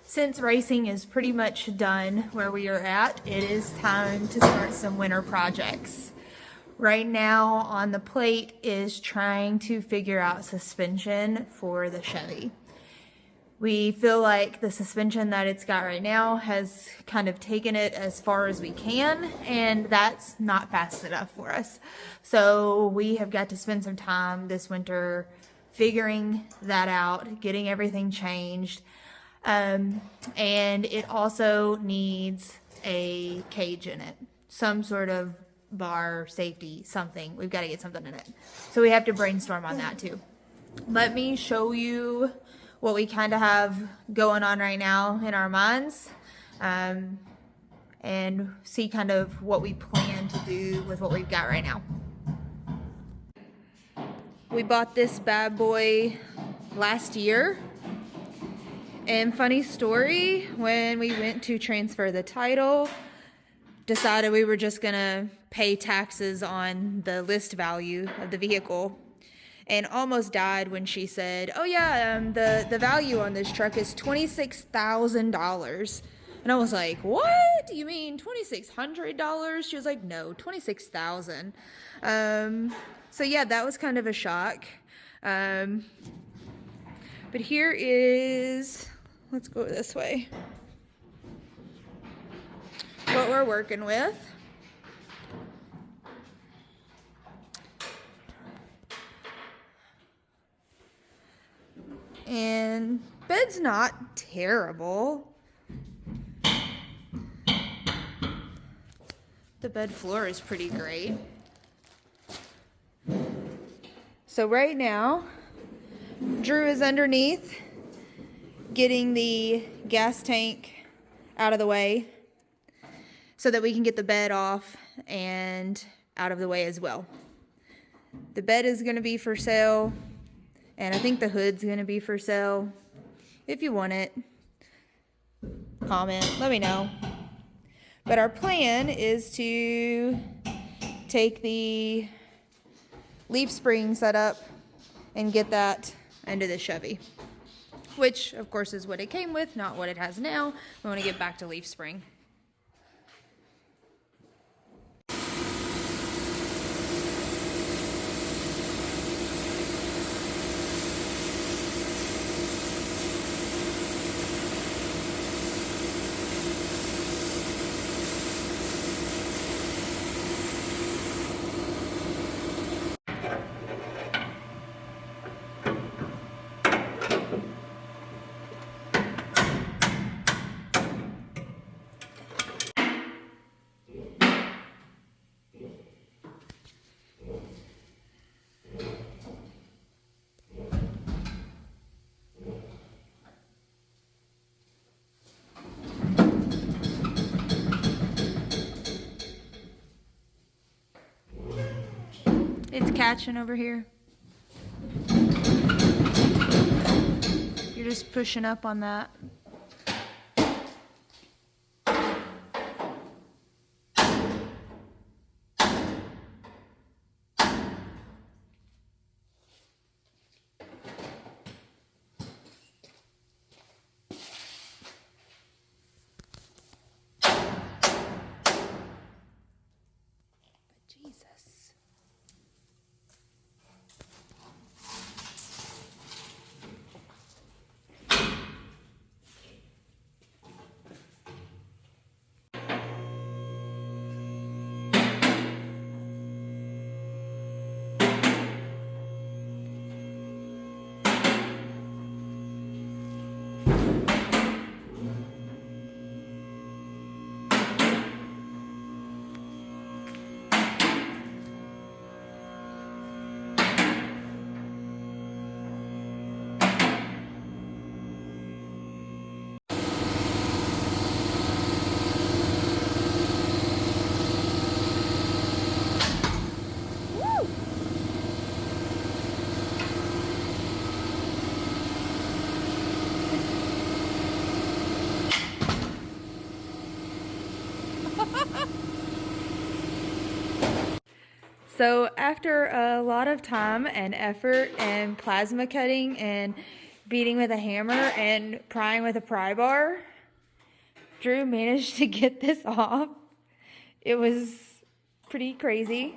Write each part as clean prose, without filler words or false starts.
Since racing is pretty much done where we are at, it is time to start some winter projects. Right now on the plate is trying to figure out suspension for the Chevy. We feel like the suspension that it's got right now has kind of taken it as far as we can, and that's not fast enough for us. So we have got to spend some time this winter figuring that out, getting everything changed. And it also needs a cage in it, some sort of bar, safety, something. We've got to get something in it. So we have to brainstorm on that too. Let me show you what we kind of have going on right now in our minds, and see kind of what we plan to do with what we've got right now. We bought this bad boy last year. And funny story, when we went to transfer the title, decided we were just gonna pay taxes on the list value of the vehicle, and almost died when she said, oh yeah, the value on this truck is $26,000. And I was like, what? You mean $2,600? She was like, no, $26,000. So yeah, that was kind of a shock. But here is, let's go this way, what we're working with. And bed's not terrible. The bed floor is pretty great. So right now, Drew is underneath getting the gas tank out of the way so that we can get the bed off and out of the way as well. The bed is going to be for sale, and I think the hood's going to be for sale. If you want it, comment, let me know. But our plan is to take the leaf spring setup and get that into the Chevy, which of course is what it came with, not what it has now. We want to get back to leaf spring. It's catching over here. You're just pushing up on that. Jesus. So after a lot of time and effort and plasma cutting and beating with a hammer and prying with a pry bar, Drew managed to get this off. It was pretty crazy.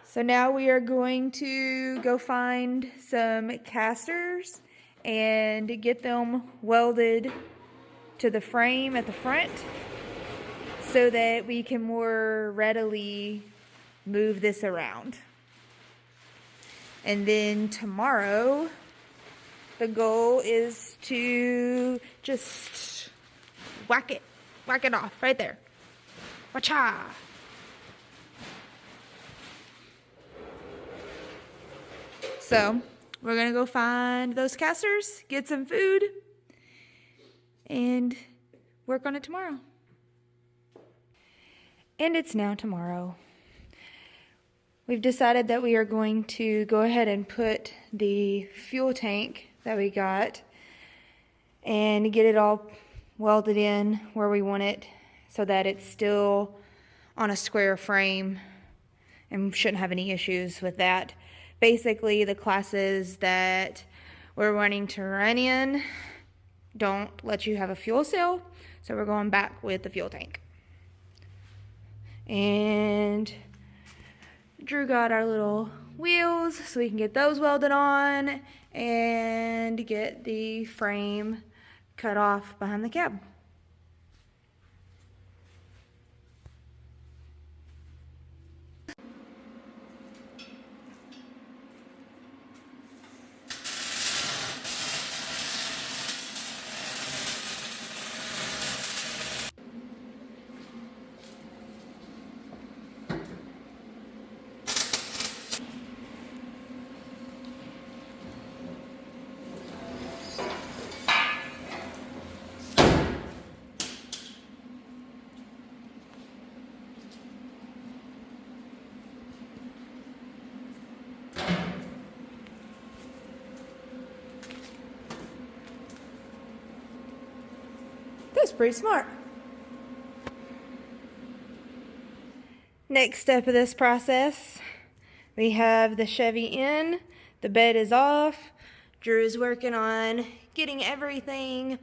So now we are going to go find some casters and get them welded to the frame at the front so that we can more readily move this around. And then tomorrow, the goal is to just whack it off right there. Wacha! So we're gonna go find those casters, get some food, and work on it tomorrow. And it's now tomorrow. We've decided that we are going to go ahead and put the fuel tank that we got and get it all welded in where we want it so that it's still on a square frame and shouldn't have any issues with that. Basically, the classes that we're wanting to run in don't let you have a fuel cell, so we're going back with the fuel tank. And Drew got our little wheels so we can get those welded on and get the frame cut off behind the cab. That's pretty smart. Next step of this process, we have the Chevy in, the bed is off. Drew is working on getting everything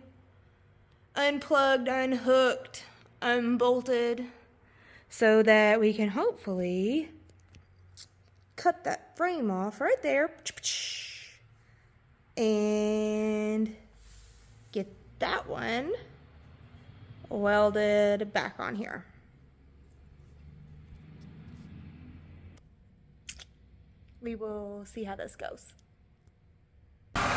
unplugged, unhooked, unbolted, so that we can hopefully cut that frame off right there and get that one welded back on here. We will see how this goes. Cutting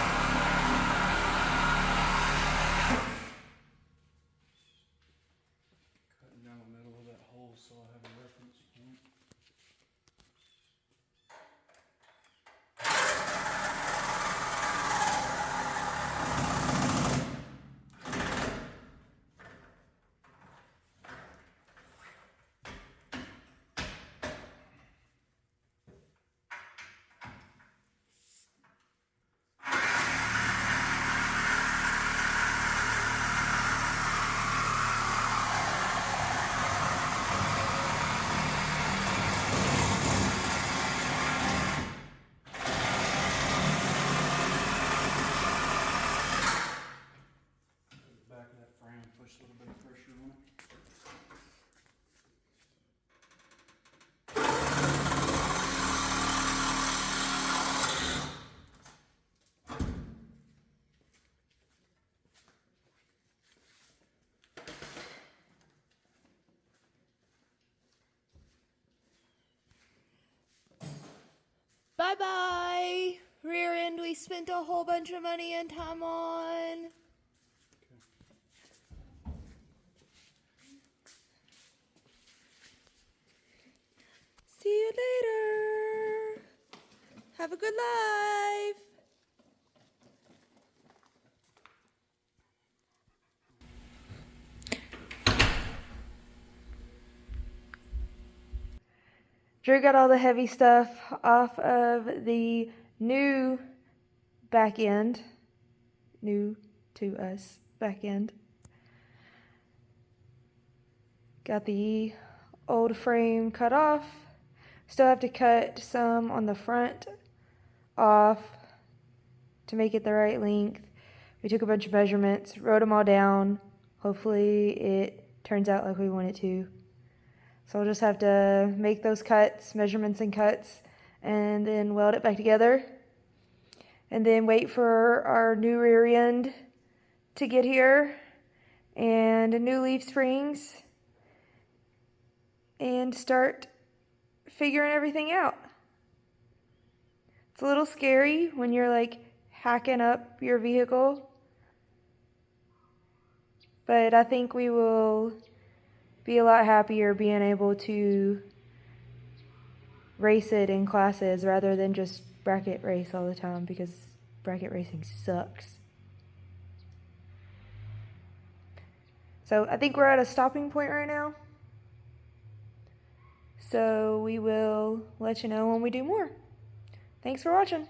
down the middle of that hole so I have a reference point. Back of that frame, push a little bit of pressure on it. Bye-bye. Rear end we spent a whole bunch of money and time on. See you later. Have a good life. Drew got all the heavy stuff off of the new back end. New to us back end. Got the old frame cut off. Still have to cut some on the front off to make it the right length. We took a bunch of measurements, wrote them all down. Hopefully it turns out like we want it to. So we'll just have to make those cuts, measurements and cuts, and then weld it back together. And then wait for our new rear end to get here, and a new leaf springs, and start figuring everything out. It's a little scary when you're like hacking up your vehicle, but I think we will be a lot happier being able to race it in classes rather than just bracket race all the time, because bracket racing sucks. So I think we're at a stopping point right now. So we will let you know when we do more. Thanks for watching.